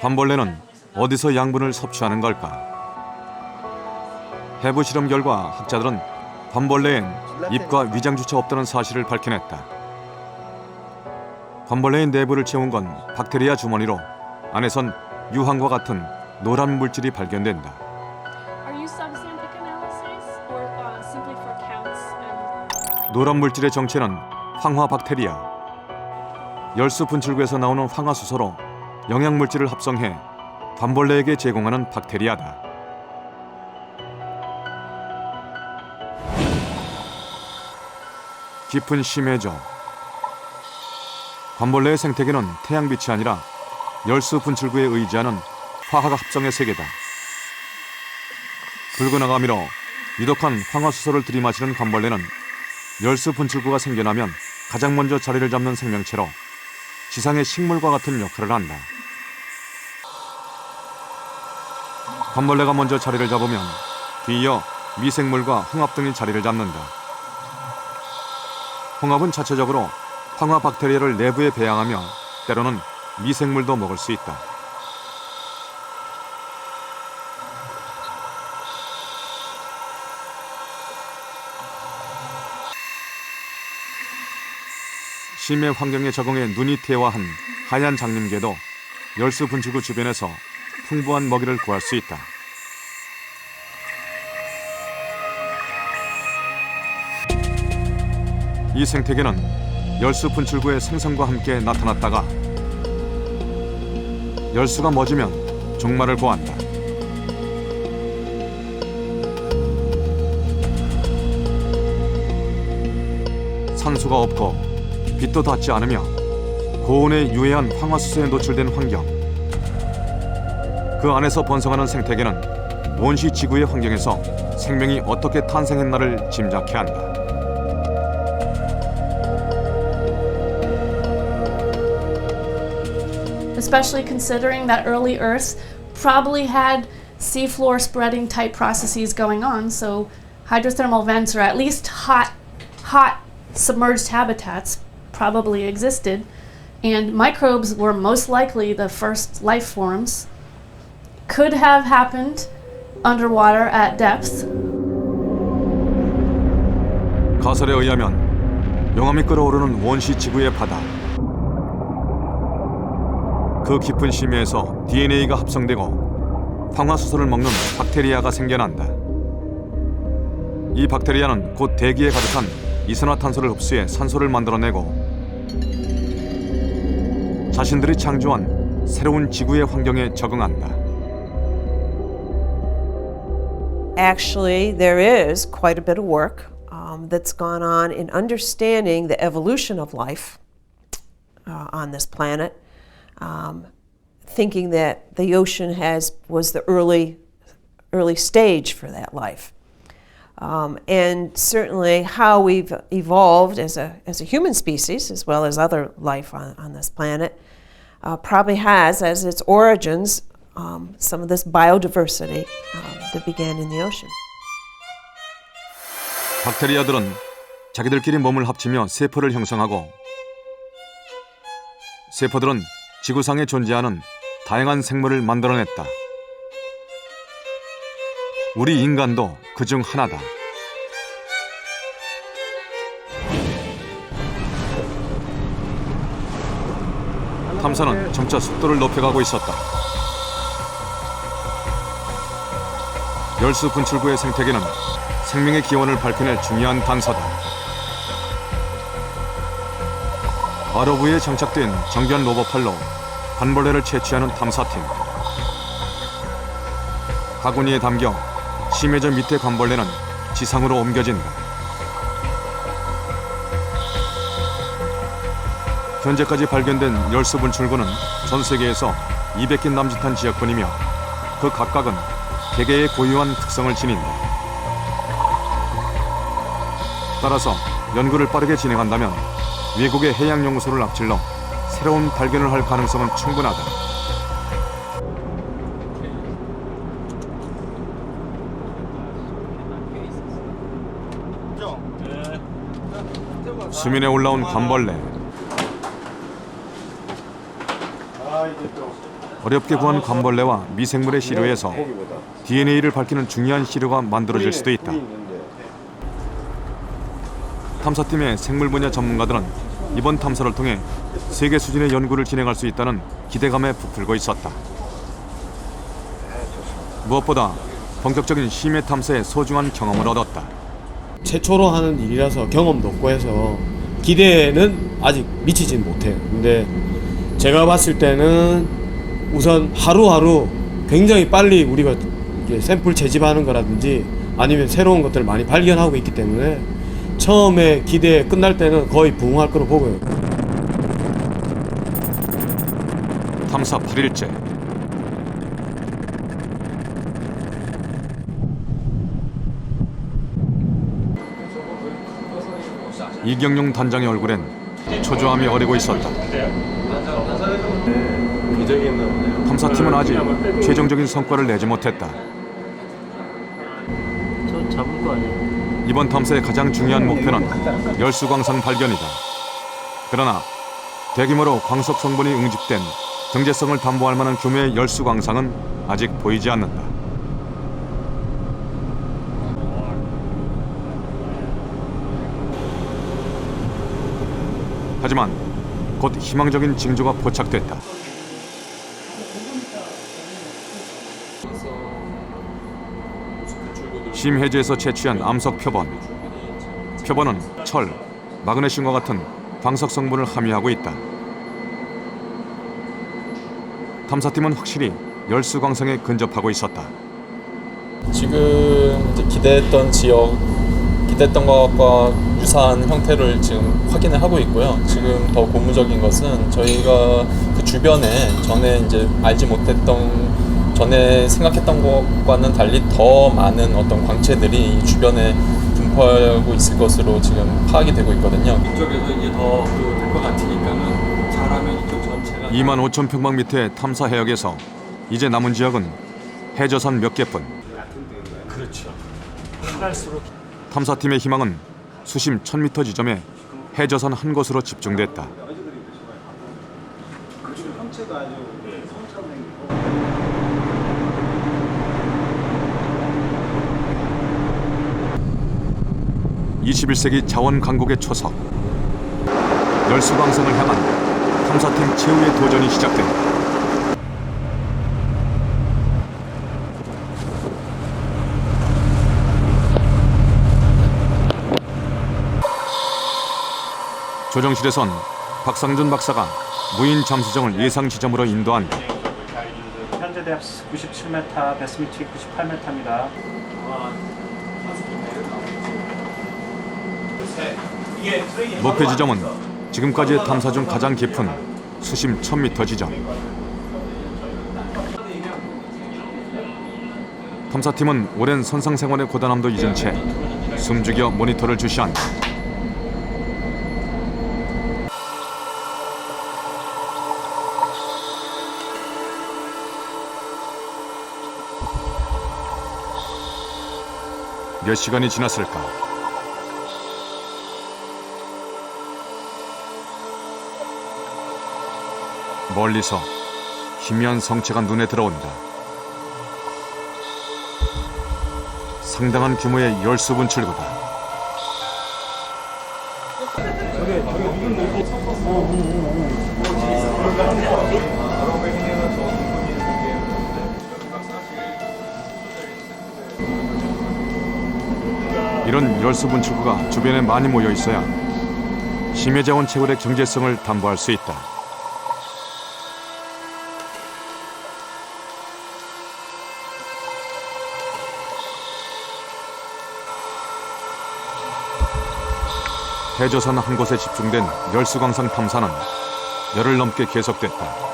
관벌레는 어디서 양분을 섭취하는 걸까? 해부 실험 결과 학자들은 관벌레엔 잎과 위장주차 없다는 사실을 밝혀냈다. 관벌레의 내부를 채운 건 박테리아 주머니로 안에선 유황과 같은 노란 물질이 발견된다. 노란 물질의 정체는 황화박테리아. 열수 분출구에서 나오는 황화수소로 영양물질을 합성해 관벌레에게 제공하는 박테리아다. 깊은 심해저. 관벌레의 생태계는 태양빛이 아니라 열수 분출구에 의지하는 화학 합성의 세계다. 붉은 아가미로 유독한 황화수소를 들이마시는 관벌레는 열수 분출구가 생겨나면 가장 먼저 자리를 잡는 생명체로 지상의 식물과 같은 역할을 한다. 관벌레가 먼저 자리를 잡으면 뒤이어 미생물과 홍합 등이 자리를 잡는다. 홍합은 자체적으로 황화 박테리아를 내부에 배양하며 때로는 미생물도 먹을 수 있다. 심해 환경에 적응해 눈이 퇴화한 하얀 장림개도 열수 분출구 주변에서 풍부한 먹이를 구할 수 있다. 이 생태계는 열수 분출구의 생성과 함께 나타났다가 열수가 멎으면 종말을 고한다. 산소가 없고 빛도 닿지 않으며 고온에 유해한 황화수소에 노출된 환경. 그 안에서 번성하는 생태계는 원시 지구의 환경에서 생명이 어떻게 탄생했나를 짐작케 한다. especially considering that early Earth probably had seafloor spreading type processes going on. So hydrothermal vents, or at least hot submerged habitats, probably existed. And microbes were most likely the first life forms. Could have happened underwater at depth. 가설에 의하면 용암이 끓어오르는 원시 지구의 바다. 그 깊은 심해에서 DNA가 합성되고 황화수소를 먹는 박테리아가 생겨난다. 이 박테리아는 곧 대기에 가득한 이산화탄소를 흡수해 산소를 만들어내고 자신들이 창조한 새로운 지구의 환경에 적응한다. Actually, there is quite a bit of work that's gone on in understanding the evolution of life on this planet, thinking that the ocean was the early stage for that life. And certainly how we've evolved as a human species, as well as other life on this planet, probably has as its origins some of this biodiversity that began in the ocean. 박테리아들은 자기들끼리 몸을 합치며 세포를 형성하고 세포들은 지구상에 존재하는 다양한 생물을 만들어냈다. 우리 인간도 그중 하나다. 탐사는 점차 속도를 높여가고 있었다. 열수 분출구의 생태계는 생명의 기원을 밝혀낼 중요한 단서다. ROV에 장착된 정교한 로봇팔로 관벌레를 채취하는 탐사팀. 바구니에 담겨 심해저 밑의 관벌레는 지상으로 옮겨진다. 현재까지 발견된 열수 분출구는 전 세계에서 200개 남짓한 지역뿐이며 그 각각은 개개의 고유한 특성을 지닌다. 따라서 연구를 빠르게 진행한다면 외국의 해양연구소를 앞질러 새로운 발견을 할 가능성은 충분하다. 수면에 올라온 관벌레. 어렵게 구한 관벌레와 미생물의 시료에서 DNA를 밝히는 중요한 시료가 만들어질 수도 있다. 탐사팀의 생물 분야 전문가들은 이번 탐사를 통해 세계 수준의 연구를 진행할 수 있다는 기대감에 부풀고 있었다. 무엇보다 본격적인 심해 탐사의 소중한 경험을 얻었다. 최초로 하는 일이라서 경험도 없고 해서 기대는 아직 미치진 못해요. 근데 제가 봤을 때는 우선 하루하루 굉장히 빨리 우리가 이제 샘플 채집하는 거라든지 아니면 새로운 것들을 많이 발견하고 있기 때문에 처음에 기대 끝날 때는 거의 부응할 거로 보고요. 탐사 8일째. 이경용 단장의 얼굴엔 초조함이 어리고 있었다. 탐사팀은 아직 최종적인 성과를 내지 못했다. 저 잡은 거 아니에요? 이번 탐사의 가장 중요한 목표는 열수광산 발견이다. 그러나 대규모로 광석 성분이 응집된 경제성을 담보할 만한 규모의 열수광상은 아직 보이지 않는다. 하지만 곧 희망적인 징조가 포착됐다. 심해지에서 채취한 암석 표본. 표본은 철, 마그네슘과 같은 광석 성분을 함유하고 있다. 탐사팀은 확실히 열수광성에 근접하고 있었다. 지금 이제 기대했던 지역, 기대했던 것과 유사한 형태를 지금 확인을 하고 있고요. 지금 더 고무적인 것은 저희가 그 주변에 전에 이제 알지 못했던, 전에 생각했던 것과는 달리 더 많은 어떤 광채들이 이 주변에 분포하고 있을 것으로 지금 파악이 되고 있거든요. 이쪽에서 이제 더 될 것 같으니까는 잘 25,000평방미터의 탐사 해역에서 이제 남은 지역은 해저선 몇 개뿐. 그렇죠. 할수록 탐사팀의 희망은 수심 1000m 지점에 해저선 한 곳으로 집중됐다. 형체가 아주 성처럼 21세기 자원 강국의 초석. 열수광선을 향한 탐사팀 최후의 도전이 시작된다. 조정실에선 박상준 박사가 무인 잠수정을 예상 지점으로 인도한다. 현재 대합 97m, 베스미치 98m입니다. 목표 지점은 지금까지의 탐사 중 가장 깊은 수심 1000m 지점. 탐사팀은 오랜 선상 생활의 고단함도 잊은 채 숨죽여 모니터를 주시한다. 몇 시간이 지났을까? 멀리서 희미한 성체가 눈에 들어온다. 상당한 규모의 열수 분출구다. 이런 열수 분출구가 주변에 많이 모여 있어야 심해자원 채굴의 경제성을 담보할 수 있다. 해저선 한 곳에 집중된 열수광선 탐사는 열흘 넘게 계속됐다.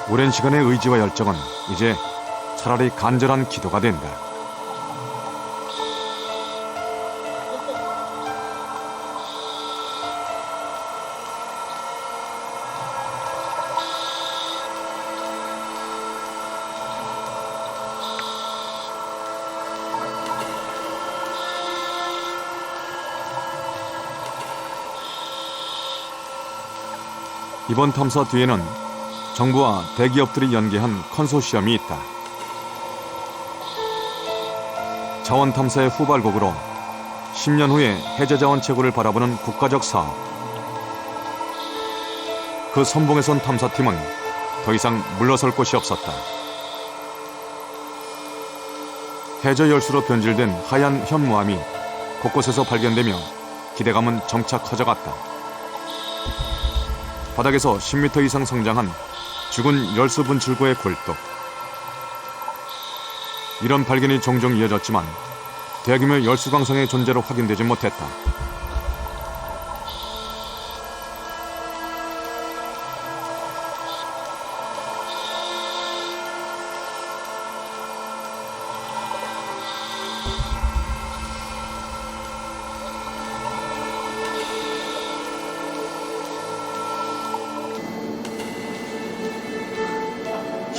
오랜 시간의 의지와 열정은 이제 차라리 간절한 기도가 된다. 이번 탐사 뒤에는 정부와 대기업들이 연계한 컨소시엄이 있다. 자원 탐사의 후발곡으로 10년 후에 해저자원 채굴을 바라보는 국가적 사업. 그 선봉에 선 탐사팀은 더 이상 물러설 곳이 없었다. 해저 열수로 변질된 하얀 현무암이 곳곳에서 발견되며 기대감은 점차 커져갔다. 바닥에서 10m 이상 성장한 죽은 열수 분출구의 굴뚝. 이런 발견이 종종 이어졌지만 대규모 열수광선의 존재로 확인되지 못했다.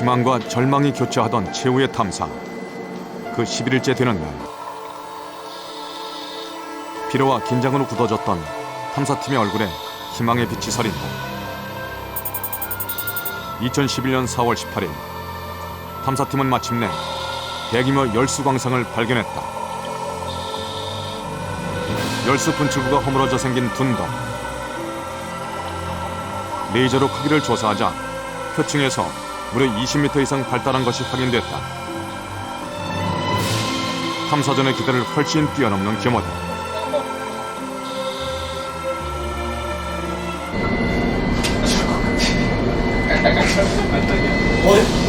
희망과 절망이 교차하던 최후의 탐사. 그 11일째 되는 날, 피로와 긴장으로 굳어졌던 탐사팀의 얼굴에 희망의 빛이 서린다. 2011년 4월 18일, 탐사팀은 마침내 대규모 열수광선을 발견했다. 열수 분출구가 허물어져 생긴 둔덕. 레이저로 크기를 조사하자 표층에서 무려 20m 이상 발달한 것이 확인됐다. 탐사전의 기대를 훨씬 뛰어넘는 규모다.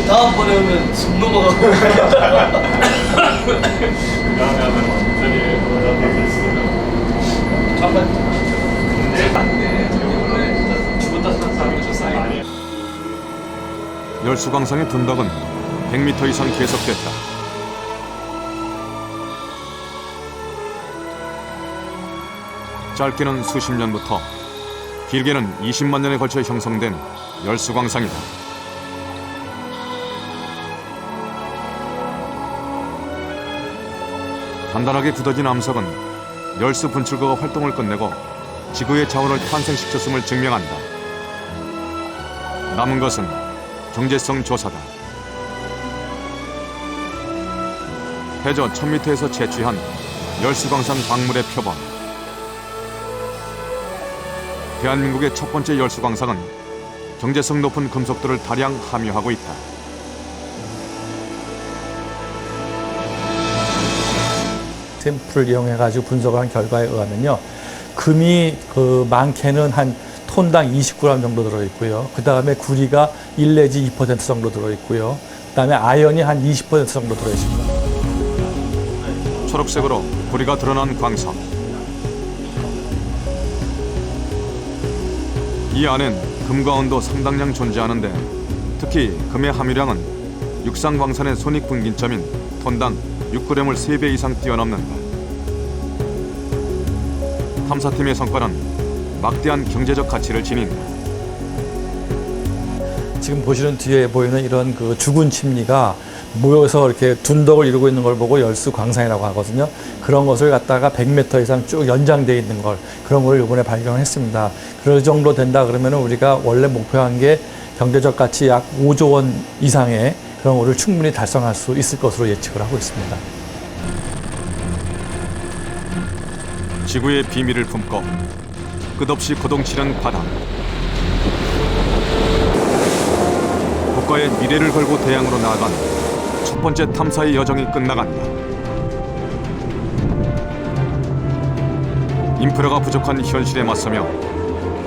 다음번에 오면 숨 넘어가고. 열수광선의 둔덕은 100m 이상 계속됐다. 짧게는 수십 년부터, 길게는 20만 년에 걸쳐 형성된 열수광상이다. 단단하게 굳어진 암석은 열수 분출구가 활동을 끝내고 지구의 자원을 탄생시켰음을 증명한다. 남은 것은 경제성 조사다. 해저 1000m에서 채취한 열수광산 광물의 표본. 대한민국의 첫 번째 열수광상은 경제성 높은 금속들을 다량 함유하고 있다. 샘플을 이용해가지고 분석을 한 결과에 의하면요, 금이 많게는 한 톤당 20g 정도 들어있고요. 그 다음에 구리가 1 내지 2% 정도 들어있고요. 그 다음에 아연이 한 20% 정도 들어있습니다. 초록색으로 구리가 드러난 광석. 이 안엔 금과 은도 상당량 존재하는데, 특히 금의 함유량은 육상광산의 손익분기점인 톤당 6g을 3배 이상 뛰어넘는다. 탐사팀의 성과는 막대한 경제적 가치를 지닌다. 지금 보시는 뒤에 보이는 이런 그 죽은 침리가 모여서 이렇게 둔덕을 이루고 있는 걸 보고 열수광산이라고 하거든요. 그런 것을 갖다가 100m 이상 쭉 연장되어 있는 걸, 그런 걸 이번에 발견했습니다. 그 정도 된다 그러면 우리가 원래 목표한 게 경제적 가치 약 5조 원 이상의 그런 거를 충분히 달성할 수 있을 것으로 예측을 하고 있습니다. 지구의 비밀을 품고 끝없이 고동치는 바다. 국가의 미래를 걸고 대양으로 나아간 첫 번째 탐사의 여정이 끝나간다. 인프라가 부족한 현실에 맞서며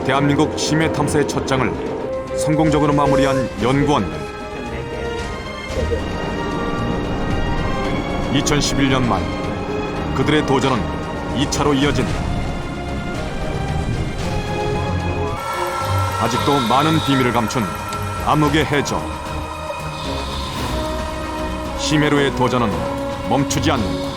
대한민국 심해 탐사의 첫 장을 성공적으로 마무리한 연구원들. 2011년 말 그들의 도전은 2차로 이어진다. 아직도 많은 비밀을 감춘 암흑의 해저. 심해로의 도전은 멈추지 않는다.